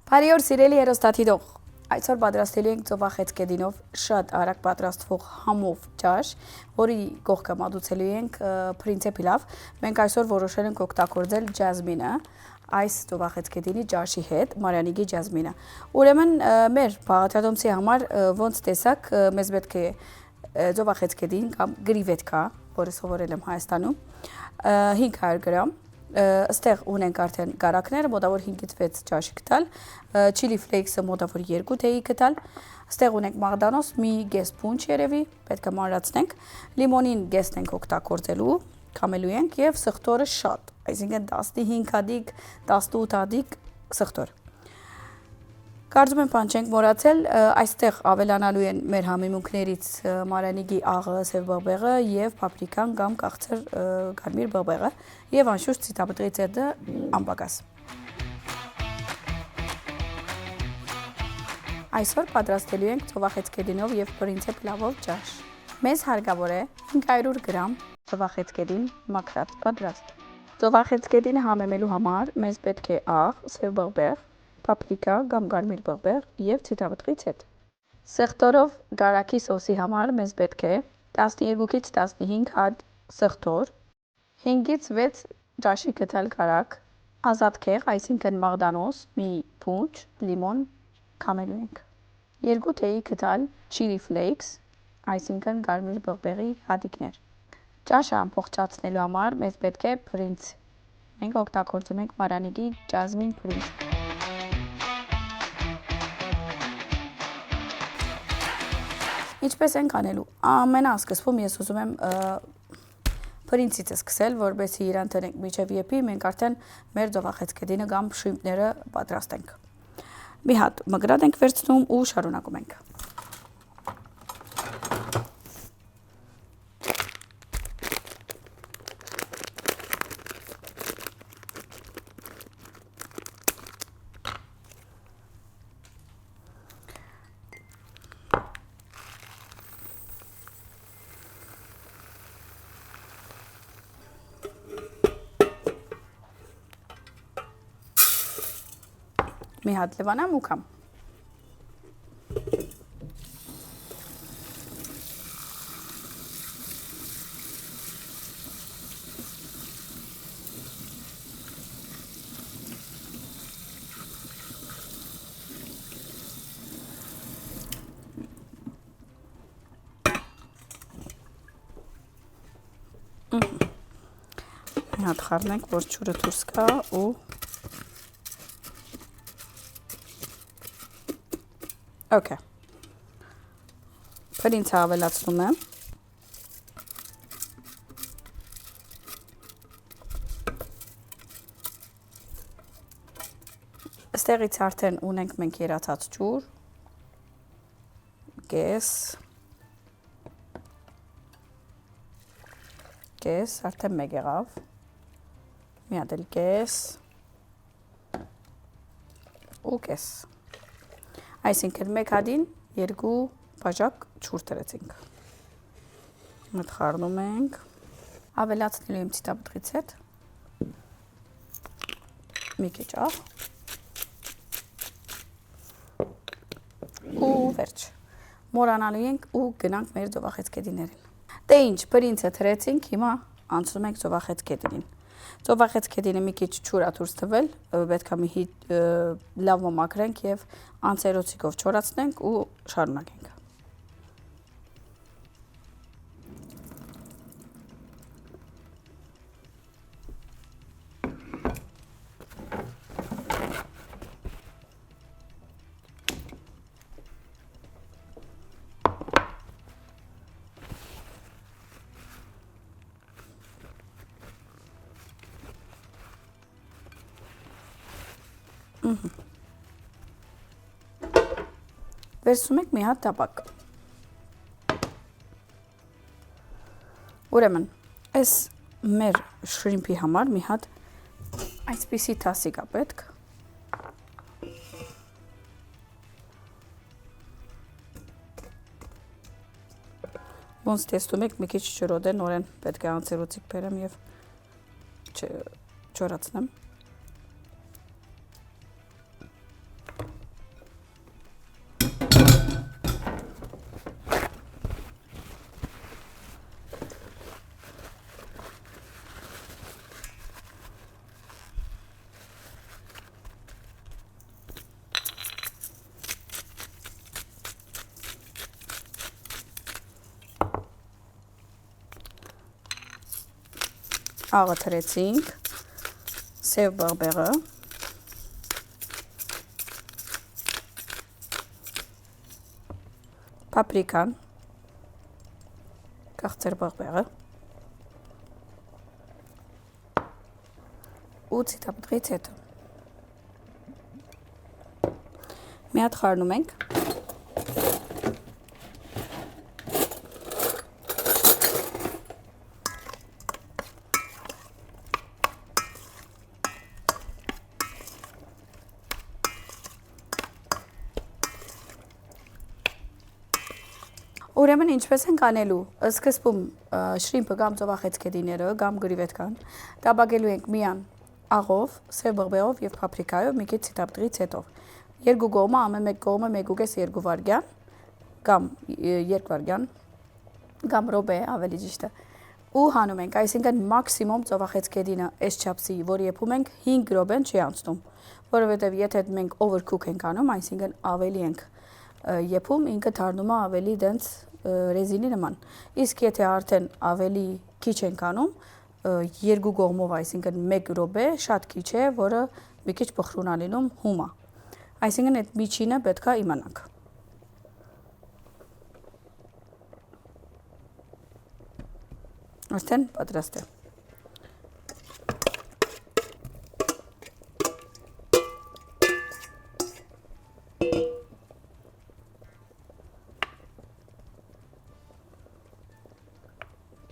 Բարի օր սիրելի հեռուստադիտող։ Այսօր պատրաստելու ենք ծովախեցկեդինով շատ արագ պատրաստվող համով ճաշ, որի կողքը մատուցելու ենք փրինցե փիլավ։ Մենք այսօր որոշել ենք օգտագործել ջազմինը այս ծովախեցկեդինի ճաշի հետ, Մարիանիկի ջազմինը։ Ուրեմն մեր բաղադրատոմսի համար ոնց տեսակ մեզ պետք է ծովախեցկեդին կամ գրիվետկա, որը սովորել եմ Հայաստանում, 500 գրամ Այստեղ ունենք արդեն կարակները, մոտավոր 5-ից 6 ճաշի գտալ, չիլի ֆլեյքսը մոտավոր 2 թեյի գտալ, այստեղ ունենք մաղդանոս, մի գես փունջ երևի, պետք է մանրացնենք, լիմոնին գեսն ենք օգտագործելու, քամելու ենք եւ սխտորը շատ, այսինքն 15 հատիկ, 18 հատիկ սխտոր։ Կարծում եմ բան չենք մոռացել, այստեղ ավելանալու են մեր համեմունքներից Մարիանիկի աղը, սև բողբեղը եւ պապրիկան կամ կաղցր կարմիր բողբեղը եւ անշուշտ ցիտապտղի ծեդը անպակաս։ Այսօր պատրաստելու ենք ծովախեցկեդինով եւ փրինցե փիլավով ճաշ։ Մեզ հարկավոր է 500 գրամ ծովախեցկեդին մաքրած պատրաստ։ Ծովախեցկեդինը համեմելու համար մեզ պետք է աղ, սև բողբեղ, պապրիկա կամ կարմիր բողբեղ եւ ցիտապտղի ցեդ։ Սխտորով գարակի սոսի համար մեզ պետք է 12-ից 15 հատ սխտոր, 5-ից 6 ճաշի գտալ կարակ, ազատ քեղ, այսինքն մաղդանոս, մի փունջ, լիմոն քամելու ենք։ 2 թեյի գտալ chili flakes, այսինքն կարմիր բողբեղի հատիկներ։ Ճաշը ամբողջացնելու համար մեզ պետք է փրինց։ Մենք օգտագործում ենք Մարիանիկի ջազմին փրինց։ Ինչպես ենք անելու։ Ամենասկզբում ես ուզում եմ փրինցից սկսել, որովհետեւ իրան տնենք միջև եփի, մենք արդեն մեր ծովախեցկեդինը կամ շրիմպները պատրաստենք։ Մի հատ մգրատ ենք վերցնում ու շարունակում ենք։ Մի հատ լվանամ ու կամ։ Մի հատ խառնենք, որ ջուրը դուրս գա ու Okay. Փրինցը ավելացնում եմ։ Այստեղից արդեն ունենք մենք երացած ջուր, կես, արդեն մեկ եղավ, մի հատ էլ կես ու կես։ Այսինքն մեկ հատին 2 բաժակ ջուր տրեցինք։ Մոտ խառնում ենք, ավելացնելու եմ ցիտապտղի ցեդ, մի քիչ աղ ու վերջ։ Մոռանալու ենք ու գնանք մեր ծովախեցկեդիներին։ Դե ինչ, փրինցը տրեցինք, հիմա անցնում ենք ծովախեցկեդինին։ Ծովախեցկեդինը մի քիչ ջուր դուրս տվել, պետք է մի լավ մաքրենք եւ անցերոցիկով չորացնենք ու շարունակենք։ Վերցնում ենք մի հատ տապակ։ Ուրեմն, այս մեր շրիմպի համար մի հատ այսպիսի թասիկ է պետք։ Ոնց տեսնում եք, մի քիչ ջրոտ է, նորեն պետք է անցերոցիկ բերեմ եւ չորացնեմ։ Հաղը թրեցինք, սև բաղբեղը, պապրիկան, կաղցեր բաղբեղը ու ցիտապտրից հետո։ Մի հատ խառնում ենք։ Ուրեմն ինչպես ենք անելու, սկզբում շրիմպը կամ ծովախեցգետիները կամ գրիվետկան տաբագելու ենք միան աղով, սև բղբեղով և պապրիկայով մի քիչ ցիտապտրից հետո։ Երկու կողմը ամեն մեկ կողմը 1.5-2 վայրկյան կամ 2 վայրկյան կամ րոպե ավելի ճիշտ է ու հանում ենք, այսինքն մաքսիմում ծովախեցգետինը այս չափսի, որ եփում ենք 5 րոպեն չի անցնում, որովհետև եթե մենք overcook ենք անում, այսինքն ավելի ենք եփում, ինքը դառնում է ավելի դենց ռեզինի նման։ Իսկ եթե արդեն ավելի քիչ ենք անում, երկու կողմով, այսինքն 1 րոպե, շատ քիչ է, որը մի քիչ բխրուն է լինում հումա։ Այսինքն այդ միջինը պետք է իմանանք։ Արդեն պատրաստ է։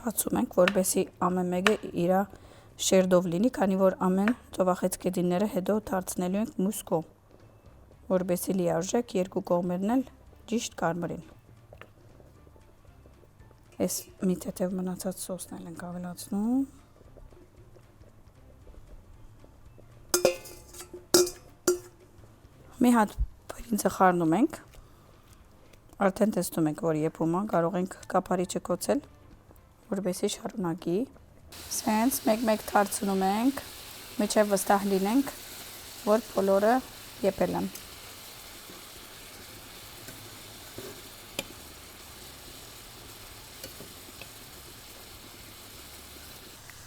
Բացում ենք, որպեսզի ամեն մեկը իր շերտով լինի, քանի որ ամեն ծովախեցգետինները հետո դարձնելու ենք մյուս կողմ, որպեսզի լիարժեք երկու կողմերն էլ ճիշտ կարմրին։ Այս մի թեթև մնացած սոսն էլ ենք ավելացնում։ Մի հատ բրինձը խառնում ենք, արդեն տեսնում ենք, որ եփում է, կարող ենք կափարիչը կոցել, որպեսզի շարունակի։ Սենց մեկ-մեկ թարցնում ենք, մինչև վստահ լինենք, որ բոլորը եփել են։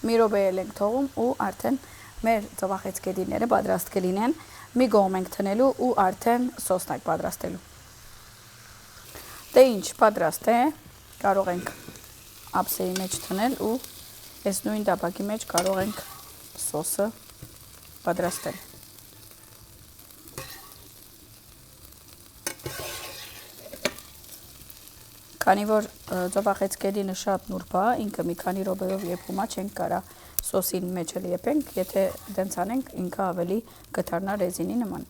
Մի րոպե ենք թողում ու արդեն մեր ծովախեցգետինները պատրաստ կլինեն։ Մի կողմ ենք թնելու ու արդեն սոսն ենք պատրաստելու։ Դե ինչ, պատրաստ է, կարող ենք ափսեի մեջ թնել ու այս նույն տապակի մեջ կարող ենք սոսը պատրաստել։ Քանի որ ծովախեցգետինը շատ նուրբ է, ինքը մի քանի րոպեով եփում է, չենք կարա սոսին մեջ էլ եփենք, եթե դենց անենք, ինքը ավելի կդառնա ռեզինի նման։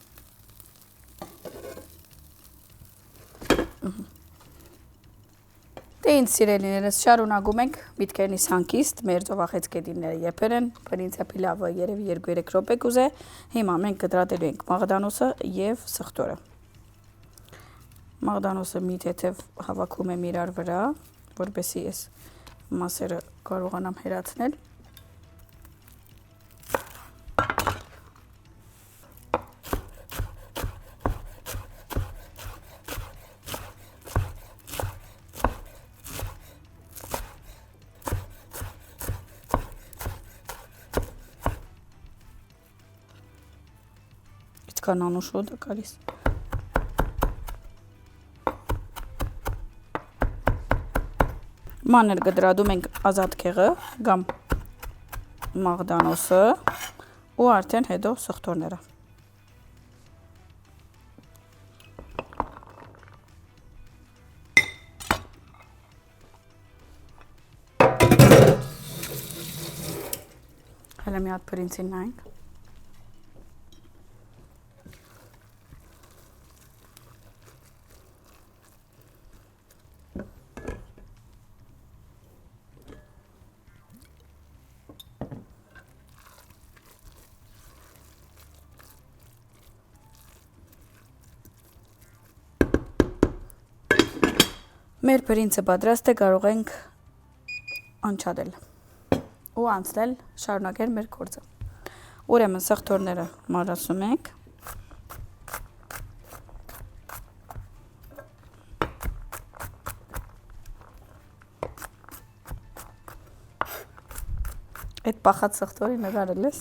Դե ինձ սիրելիներս, շարունակում ենք միտքերնից հանգիստ, մեր ծովախեցգետինները եփել են, պրինցեփի լավը երևի 2-3 րոպե կուզե, հիմա մենք կտրատելու ենք մաղդանոսը և սխտորը։ Մաղդանոսը մի թեթև հավաքում եմ իրար վրա, որպեսզի ես մասերը կարողանամ հերացնել։ Ինչքան անուշոտ է գալիս։ Մանր կտրատում ենք ազատքեղը կամ մաղդանոսը ու արդեն հետո սխտորները։ Հələ մի հատ բրինցին նայենք։ Մեր բրինցը պատրաստ է, կարող ենք անչադել ու անցնել շարունակել մեր գործը։ Ուրեմն սխտորները մարասում ենք։ Այդ պախած սխտորի նկարել ես։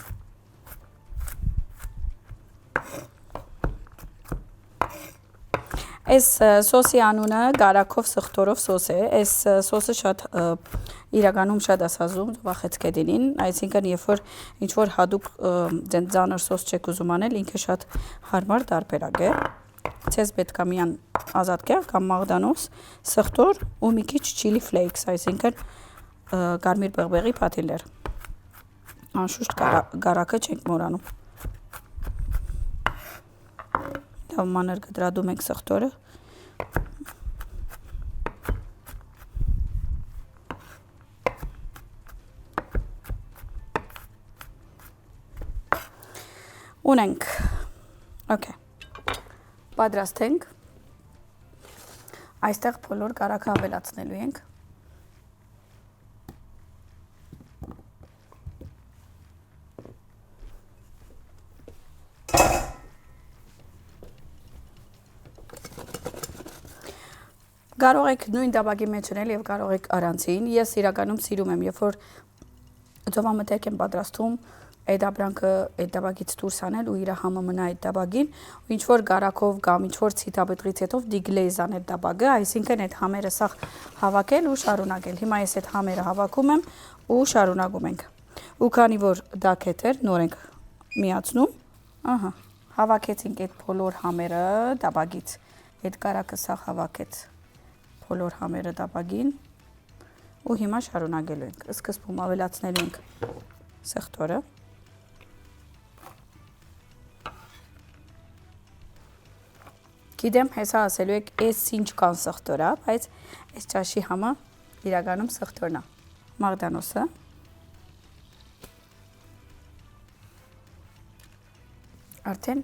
Այս սոսի անունը գարակով սխտորով սոս է։ Այս սոսը շատ իրականում շատ ասազում ծովախեցկեդինին, այսինքն երբ որ ինչ որ հadoop ձանր սոս չեք ուզում անել, ինքը շատ հարմար տարբերակ է։ Ցես պետք է միան ազատկյա կամ մաղդանոս, սխտոր ու մի քիչ chili flakes, այսինքն կարմիր բեղբեղի փաթիլներ։ Անշուշտ գարակը չենք մոռանում։ Լավ մանր կտրադում ենք սխտորը։ Ունենք։ Okay։ Պատրաստ ենք։ Այստեղ բոլոր գարակը ավելացնելու ենք։ Կարող եք նույն դաբակի մեջ ունել եւ կարող եք առանցին։ Ես իրականում սիրում եմ, երբ որ ծովամթերք եմ պատրաստում, այդ ապրանքը այդ դաբակից դուրս անել ու իր համը մնա այդ դաբակին, ու ինչ որ գարակով կամ ինչ որ ցիտաբետրից հետո դիգլեյզ անել դաբակը, այսինքն այդ համերը սախ հավաքել ու շարունակել։ Հիմա ես այդ համերը հավաքում եմ ու շարունակում ենք։ Ու քանի որ դա կետեր, նոր ենք միացնում, ահա, հավաքեցինք այդ բոլոր համերը դաբակից։ Այդ գարակը սախ հավաքեց բոլոր համերը դաբակին ու հիմա շարունակելու ենք։ Սկզբում ավելացնելու ենք սխտորը։ Գիտեմ, հեսա ասելու եք, այս ինչ կան սխտորա, բայց այս ճաշի համը իրականում սխտորն է։ Մաղդանոսը։ Արդեն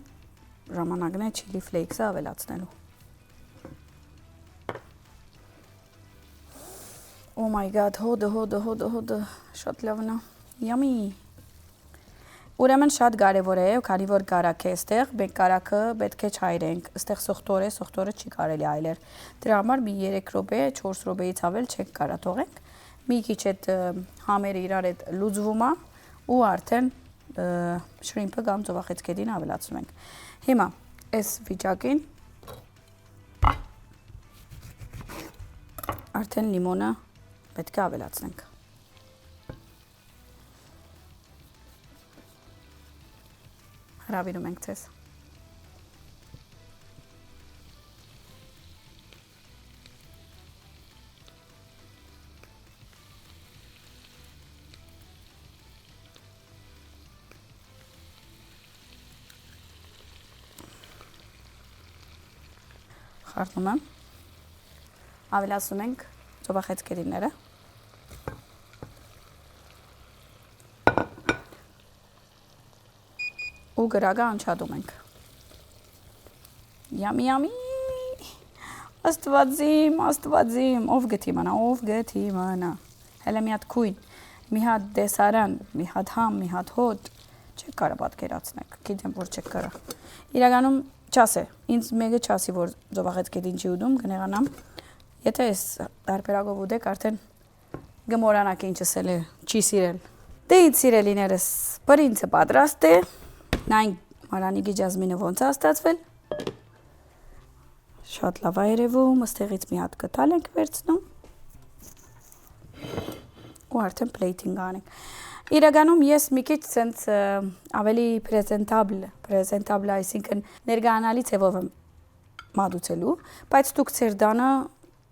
ժամանակն է chili flakes-ը ավելացնելու։ Oh my god, հոդը, շատ լավն է, yummy։ Ուրեմն շատ կարևոր է, քանի որ գարակ է այստեղ, մենք գարակը պետք է չայրենք, այստեղ սխտոր է, սխտորը չի կարելի այլել։ Դրա համար մի 3 րոպե, 4 րոպեից ավել չենք կարա թողենք։ Մի քիչ այդ համերը իրար հետ լուծվում է ու արդեն շրիմփը կամ ծովախեցկեդին ավելացնում ենք։ Հիմա այս վիճակին արդեն լիմոնը պետք է ավելացնենք։ Հրավիրում ենք ձեզ։ Խառնում եմ։ Ավելացնում ենք ծովախեցկերիները։ Ու գրագը անչադում ենք։ Yummy, yummy։ Աստվածիմ, ով գտի մնա։ Հələ մի հատ քույն, մի հատ դեսարան, մի հատ համ, մի հատ հոտ, չեք կարա պատկերացնեք, գիտեմ, որ չեք կարա։ Իրականում չաս է, ինձ մեկը չասի, որ ծովախեցկեդին չի ուտում, կնեղանամ, եթե ես տարբերակով ուտեք, արդեն գմորանակ ինչս էլ է, չի սիրել։ Դե ինձ սիրելիներս, բրինցը պատրաստ է, նայնք Մարանիկի ջազմինը ոնց է ստացվել։ Շատ լավ է երևում, ստեղից մի հատ կտալ ենք վերցնում ու արդեն plating անենք։ Իրականում ես մի քիչ սենց ավելի պրեզենտաբլ, այսինքն ներգանալի ձևով եմ մատուցելու, բայց դուք ձեր դանը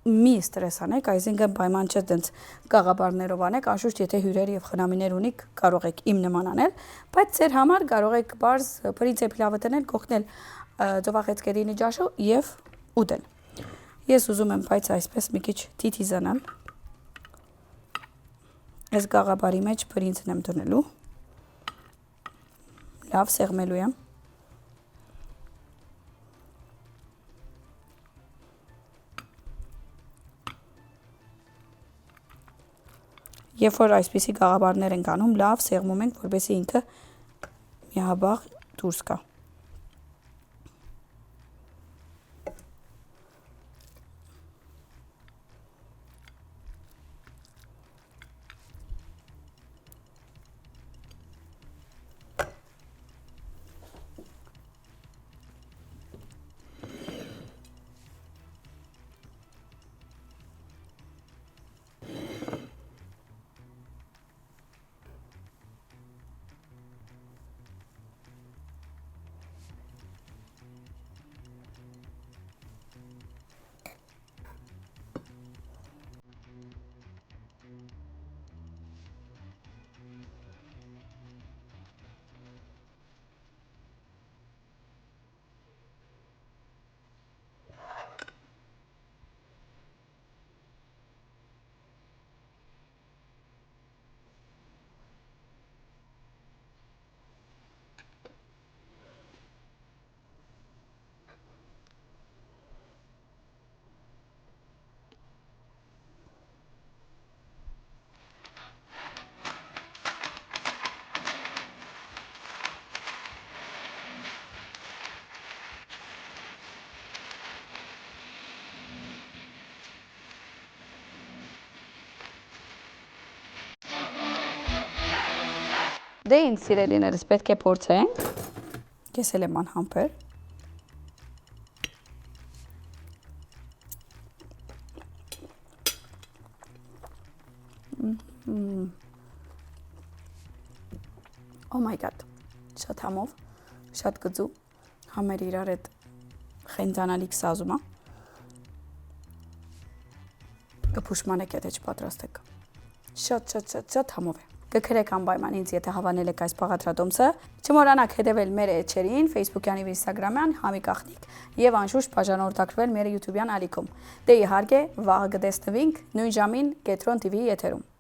մի ստրես անեք, այսինքն պայման չէ դենց գաղաբարներով անեք, անշուշտ եթե հյուրեր եւ խնամիներ ունիք, կարող եք իմ նման անել, բայց ձեր համար կարող եք բարձ պրինցիպ լավը տնել, կողնել ծովախեցկերինի ջաշը եւ ուտել։ Ես ուզում եմ բայց այսպես մի քիչ թիթիզանալ։ Այս գաղաբարի մեջ պրինցն եմ դնելու։ Լավ սեղմելու եմ։ Երբ որ այսպիսի գաղաբարներ ենք անում, լավ սեղմում ենք, որպեսզի ինքը միաբաղ դուրս գա։ Դե ինձ սիրելիներս պետք է փորձենք։ Ես էլ եմ անհամբեր։ Oh my god, շատ համով, շատ գծու, համեր իրար հետ խենձանալիք սազում է։ Կփուշմանեք եթե չպատրաստեք։ Շատ համով է։ Կգրեք անպայման ինձ, եթե հավանել եք այս բաղադրատոմսը։ Չմոռանաք հետևել մեր էջերին, Facebook-յան եւ Instagram-յան Համիկ Ախնիկ եւ անշուշտ բաժանորդակրվել մեր YouTube-յան ալիքում։ Դե իհարկե, վաղը կտեսնվենք նույն ժամին Կետրոն TV-ի եթերում։